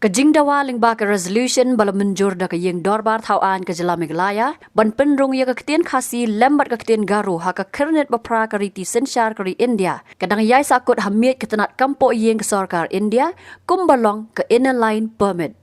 Kajing dawa lingba ke resolution bala menjur da kayeng dorbar thawan ke jela Meghalaya ban penrung ya ke Ktien Khasi lembat ke Ktien Garu ha ke kernet bapra ke riti sensyar ke India kadang yai sakut hamid ke tenat kampo yeng ke sarkar India kumbalong ke inner line permit.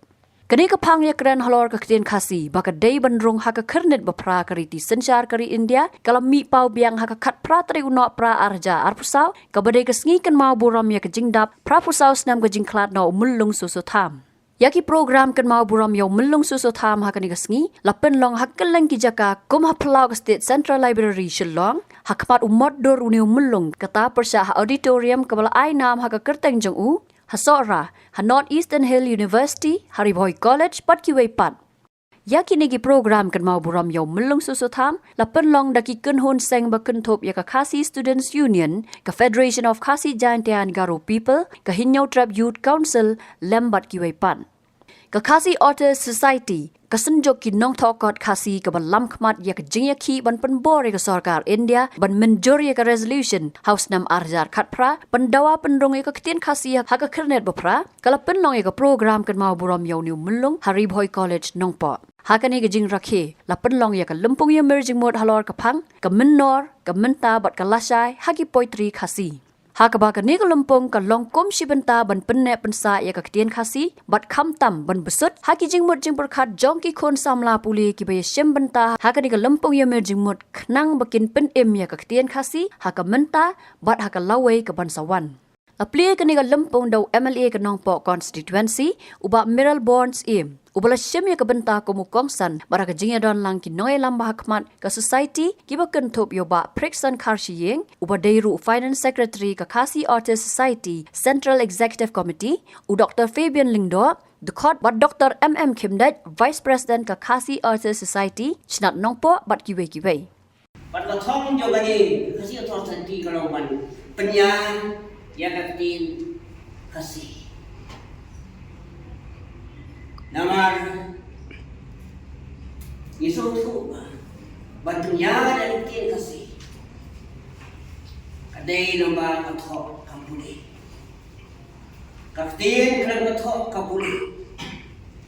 Kini kepang Īakren halor ke Ktien Khasi baka day benrung ha ke kernet bapra ke riti sensyar ke India kalau mi pau biang ha ke kat pra tri unok pra arja arpusau ke badai ke sengi Kynmaw Burom ya ke jingdap pra pusau senam ke jingklat no mulung Soso Tham. Yaki program Kynmaw Burom yo melung Soso Tham ha kani kasngi lapen long hakkeleng ki jaka kum ha pelau ke State Central Library Shillong hakpat umot dor uniu melung kata persya ha auditorium kebala ai nam ha ke kerteng jong u ha sora ha North Eastern Hill University Kyrwoh College pat kiwei pat. Yaki nigi program Kynmaw Burom yo melung Soso Tham lapen long daki kenhon seng bakentop ya ke Khasi Students Union ke Federation of Khasi Atiar Garu People ke Hinyau Trap Youth Council lembat kiwei pan. Ke Khasi Authors Society ke senjok ki nong thokot Khasi ke balam khmat ya ke jingya ki ban penbor ya ke sarkar India ban menjur ya ke resolution House nam arjar khatpra pendawa penrung ya ke Ktien Khasi ha ke kernet bapra kala penlong ya ke program Kynmaw Burom yo niu melung Kyrwoh College nongpo. Hakani ke jing rakhe la penlong ya ke lempung ya merging mod halor ke phang ke menor ke menta bat ke lasai haki poetry Khasi. Hakaba ke ni ke lempung ke long kom shibenta ban penne pensa ya ke Ktien Khasi bat kham tam ban besut haki jing mod jing berkat jong ki khon samla puli ki bay shem benta hakani ke lempung ya merging mod knang bakin pen em ya ke Ktien Khasi haka menta bat haka lawai ke ban sawan. Apli ke ni ke lempung dau MLA ke nongpo constituency uba miral bonds im ubala shem ya ke benta ko mukongsan bara ke jingya don lang ki noy lamba hakmat ke society ki ba kentop yo ba preksan karshiyeng uba deiru finance secretary ke Khasi Authors Society Central Executive Committee u Dr. Fabian Lingdo Dukot bat Dr. MM Kimdat Vice President ke Khasi Authors Society chnat nongpo bat kiwe kiwe bat la thong jo bani Khasi Authors Society kalau ban penya ya ke Ktien Khasi namar isu tu bantunya dari Ktien Khasi kadai nombor kathok kampuni Ktien kena kathok kampuni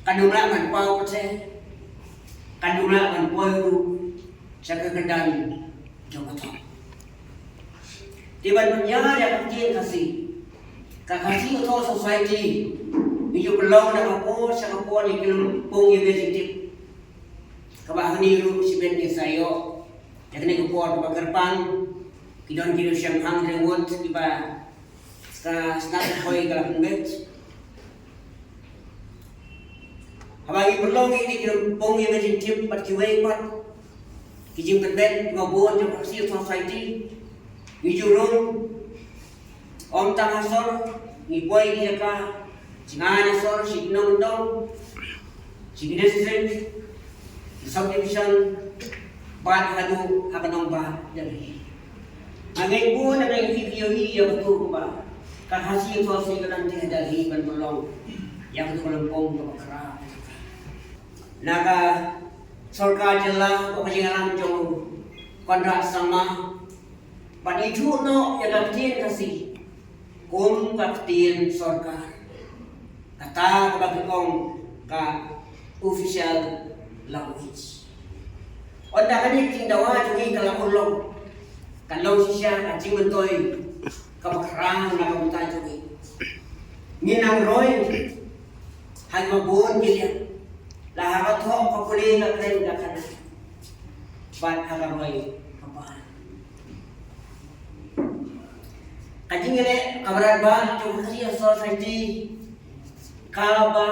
kadumla man pau kase kadumla man poiru saka kedan jokathok tiban punya dari Ktien Khasi Khasi Authors Society Ijo belong na kapo sa kapo ni Kylwoh University. Kabah ni ru si ben sayo. Yak ni kapo ba kerpang kidon kilo siyang hang rewot iba sa snap hoy galapun bet. Habang belong ini Kylwoh University pat kiwei pat. Kijing ben ngabon jo Khasi Society. Ijo rum om tangasor ni boy ni ka Singa sor signong dong, signa district, subdivision, bat hadu hakanong ba dari. Angay po na kay PPOE yung to ba, Khasi Society ka lang dari ban tulong, yang to kalampong kapakra. Naga sarkar jela ko kajian jong kontrak sama, bat itu no yang Ktien Khasi, kum Ktien sarkar. Kata kepada kong ka official language. Onda kani ting dawa jungi kala ulong. Kalau siya ka jing bentoy ka bakrang na kamuta jungi. Ninang roy hay mabon gilya. La ha tho ka puli na kren ka kana. Bat ha roy kapahan. Kajing ele kabaran ba jo Khasi Society kalaba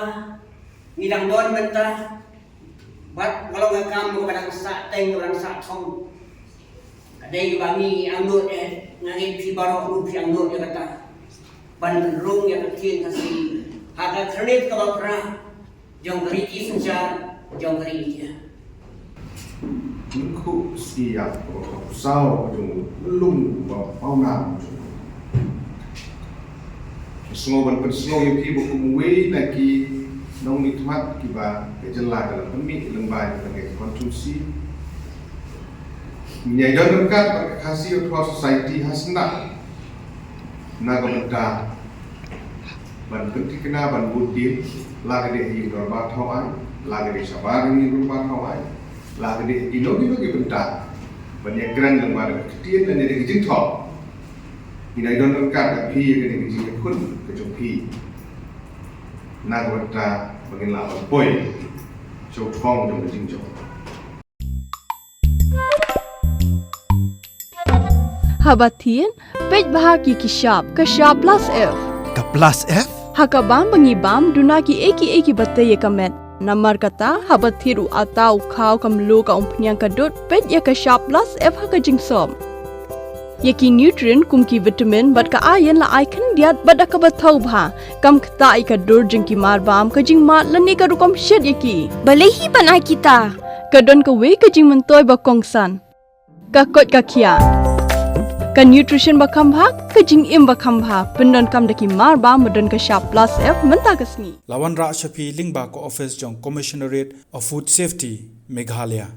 ngidang don benta bat kalau ngakam kadang sa teng orang sa thong kadai bangi angdot ngani si baro ru si angdot ya kata ban rung ya Ktien Khasi haka kredit ka bapra jong gari isenja jong gari dia ku siap sao jong lung ba pau nam semua semua yang kita berkumui lagi nong nikmat kita kejelah dalam pemik lembaga sebagai konstruksi menyadari dekat Khasi Authors Society hasna naga benda ban penting kena ban budin lagi deh yang dorbat hawai lagi deh sabar yang dorbat hawai lagi deh ino bentar banyak keren lembaga Ktien dan ada kijing thok ini don dekat ke pi ke kijing kun ke pi nak berta bagian lawan boy so thong jong kijing jong Habatien pej bahagi kishap plus F Ka plus F? Hakabam bangibam dunaki eki batay kamet. Namar kata habathiru atau kau kamlu ka umpnyang kadut pet ya ka sharp plus F haka jingsom. Yaki nutrient kumki vitamin bat ka iron la icon diat bat ka bathau bha kam kta I ka dur jingki mar bam ka jing mat lani ka rukom shed yaki. Balehi panai kita. Kadon ka we ka jing mentoy ba kongsan. Ka kot ka kia. Ka nutrition bakam bha ka jing im bakam bha pendon kam daki mar ba modon ka sharp plus F menta kasni Lawan Ra Shafi Lingba ko office jong Commissionerate of Food Safety Meghalaya